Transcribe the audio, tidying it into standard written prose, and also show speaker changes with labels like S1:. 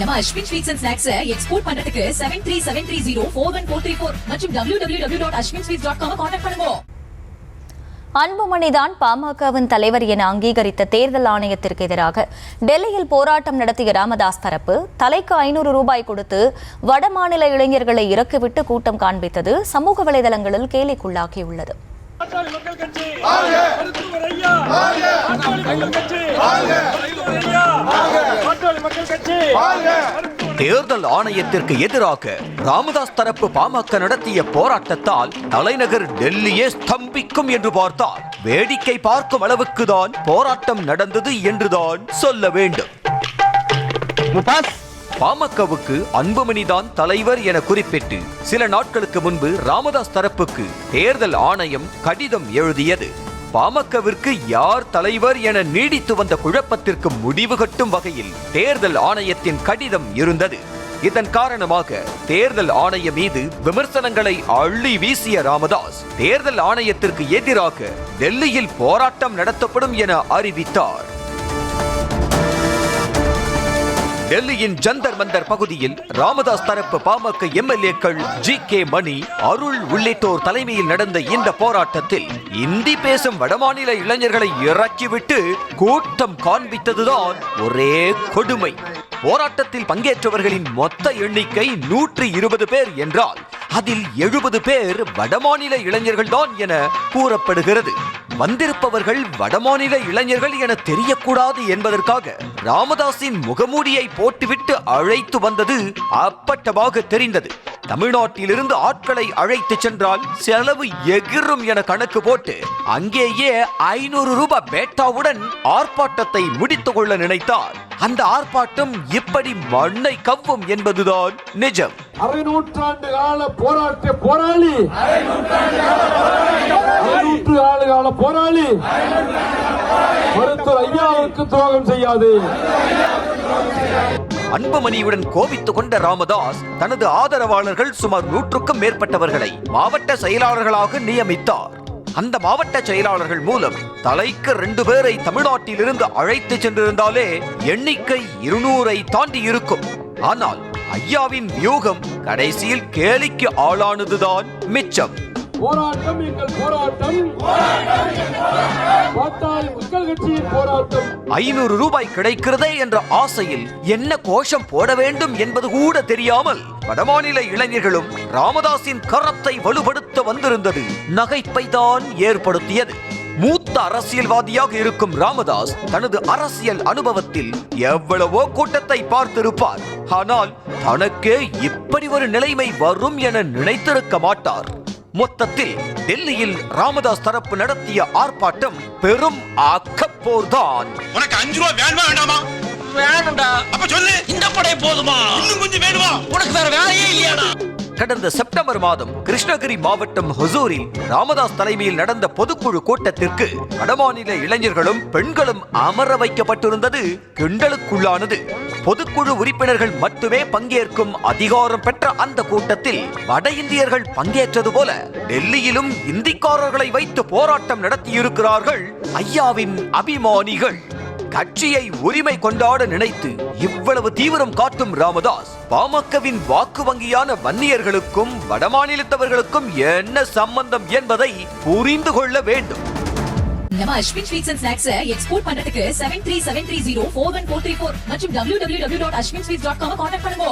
S1: நம்ம Ashwin sweets and snacks export பண்றதுக்கு 7373041434 மற்றும் www.ashwinsweets.com கான்டாக்ட் பண்ணுங்க.
S2: அன்புமணிதான் பாமகவின் தலைவர் என அங்கீகரித்த தேர்தல் ஆணையத்திற்கு எதிராக டெல்லியில் போராட்டம் நடத்திய ராமதாஸ் தரப்பு தலைக்கு 500 ரூபாய் கொடுத்து வடமாநில இளைஞர்களை இறக்கிவிட்டு கூட்டம் காண்பித்தது சமூக வலைதளங்களில் கேலிக்குள்ளாகியுள்ளது.
S3: தேர்தல் ஆணையத்திற்கு எதிராக ராமதாஸ் தரப்பு பாமக நடத்திய போராட்டத்தால் தலைநகர் டெல்லியே ஸ்தம்பிக்கும் என்று பார்த்தால் வேடிக்கை பார்க்கும் அளவுக்கு தான் போராட்டம் நடந்தது என்றுதான் சொல்ல வேண்டும். பாமகவுக்கு அன்புமணிதான் தலைவர் என குறிப்பிட்டு சில நாட்களுக்கு முன்பு ராமதாஸ் தரப்புக்கு தேர்தல் ஆணையம் கடிதம் எழுதியது. பாமகவிற்கு யார் தலைவர் என நீடித்து வந்த குழப்பத்திற்கு முடிவு கட்டும் வகையில் தேர்தல் ஆணையத்தின் கடிதம் இருந்தது. இதன் காரணமாக தேர்தல் ஆணையம் மீது விமர்சனங்களை அள்ளி வீசிய ராமதாஸ் தேர்தல் ஆணையத்திற்கு எதிராக டெல்லியில் போராட்டம் நடத்தப்படும் என அறிவித்தார். டெல்லியின் ஜந்தர் மந்தர் பகுதியில் ராமதாஸ் தரப்பு பாமக எம்எல்ஏக்கள் ஜி.கே. மணி, அருள் உள்ளிட்டோர் தலைமையில் நடந்த இந்த போராட்டத்தில் இந்தி பேசும் வடமாநில இளைஞர்களை இறக்கிவிட்டு கூட்டம் காண்பித்ததுதான் ஒரே கொடுமை. போராட்டத்தில் பங்கேற்றவர்களின் மொத்த எண்ணிக்கை 120 பேர் என்றால் அதில் 70 பேர் வடமாநில இளைஞர்கள் தான் என கூறப்படுகிறது. வந்திருப்பவர்கள் வடமாநில இளைஞர்கள் என தெரியக்கூடாது என்பதற்காக ராமதாஸின் முகமூடியை போட்டுவிட்டு அழைத்து வந்தது அப்பட்டமாக தெரிந்தது. தமிழ்நாட்டிலிருந்து ஆட்களை அழைத்து சென்றால் செலவு எகிரும் என கணக்கு போட்டு அங்கேயே 500 ரூபாய் பேட்டாவுடன் ஆர்ப்பாட்டத்தை முடித்துக் கொள்ள நினைத்தார். அந்த ஆர்ப்பாட்டம் இப்படி மண்ணை கவ்வும் என்பதுதான் நிஜம்.
S4: அரை நூற்றாண்டு கால போராட்ட போராளி மருத்துவர் ஐயாவுக்கு துரோகம் செய்யாது.
S3: அன்புமணியுடன் கோபித்துக் கொண்ட ராமதாஸ் தனது ஆதரவாளர்கள் சுமார் 100க்கும் மேற்பட்டவர்களை மாவட்ட செயலாளர்களாக நியமித்தார். அந்த மாவட்ட செயலாளர்கள் மூலம் தலைக்கு 2 பேரை தமிழ்நாட்டிலிருந்து அழைத்து சென்றிருந்தாலே எண்ணிக்கை 200ஐ தாண்டி இருக்கும். ஆனால் ஐயாவின் வியூகம் கடைசியில் கேலிக்கு ஆளானதுதான் மிச்சம்.
S4: போராட்டம் எங்கள் போராட்டம், மக்கள் கட்சியின் போராட்டம்.
S3: 500 ரூபாய் கிடைக்கிறதே என்ற ஆசையில் என்ன கோஷம் போட வேண்டும் என்பது கூட தெரியாமல் வடமாநில இளைஞர்களும் ராமதாஸின் கரத்தை வலுப்படுத்த வந்திருந்தது நகைப்பை தான் ஏற்படுத்தியது. மூத்த அரசியல்வாதியாக இருக்கும் ராமதாஸ் தனது அரசியல் அனுபவத்தில் எவ்வளவோ கூட்டத்தை பார்த்திருப்பார். ஆனால் தனக்கே இப்படி ஒரு நிலைமை வரும் என நினைத்திருக்க மாட்டார். மொத்தத்தில் டெல்லியில் ராமதாஸ் தரப்பு நடத்திய ஆர்ப்பாட்டம் பெரும் அக்கப்போர்தான்.
S5: உனக்கு 5 ரூபாய் வேணுமா வேண்டாமா?
S6: வேணும்டா.
S5: அப்ப சொல்லு.
S6: இந்த படை போதுமா?
S5: இன்னும் கொஞ்சம் வேணுமா?
S6: உனக்கு வேற வேலையே இல்லையாடா?
S3: கடந்த செப்டம்பர் மாதம் கிருஷ்ணகிரி மாவட்டம் ஹொசூரில் ராமதாஸ் தலைமையில் நடந்த பொதுக்குழு கூட்டத்திற்கு வடமாநில இளைஞர்களும் பெண்களும் அமர வைக்கப்பட்டிருந்தது கிண்டலுக்குள்ளானது. பொதுக்குழு உறுப்பினர்கள் மட்டுமே பங்கேற்கும் அதிகாரம் பெற்ற அந்த கூட்டத்தில் வட இந்தியர்கள் பங்கேற்றது போல டெல்லியிலும் இந்திக்காரர்களை வைத்து போராட்டம் நடத்தியிருக்கிறார்கள் ஐயாவின் அபிமானிகள். கட்சியை உரிமை கொண்டாட நினைத்து இவ்வளவு தீவிரம் காட்டும் ராமதாஸ் பாமகவின் வாக்கு வங்கியான வன்னியர்களுக்கும் வடமாநிலத்தவர்களுக்கும் என்ன சம்பந்தம் என்பதை புரிந்து கொள்ள வேண்டும்.
S1: நம்ம Ashwin sweets and snacks export பண்றதுக்கு 7373041434 மற்றும் www.ashwinsweets.com கான்டாக்ட் பண்ணுங்க.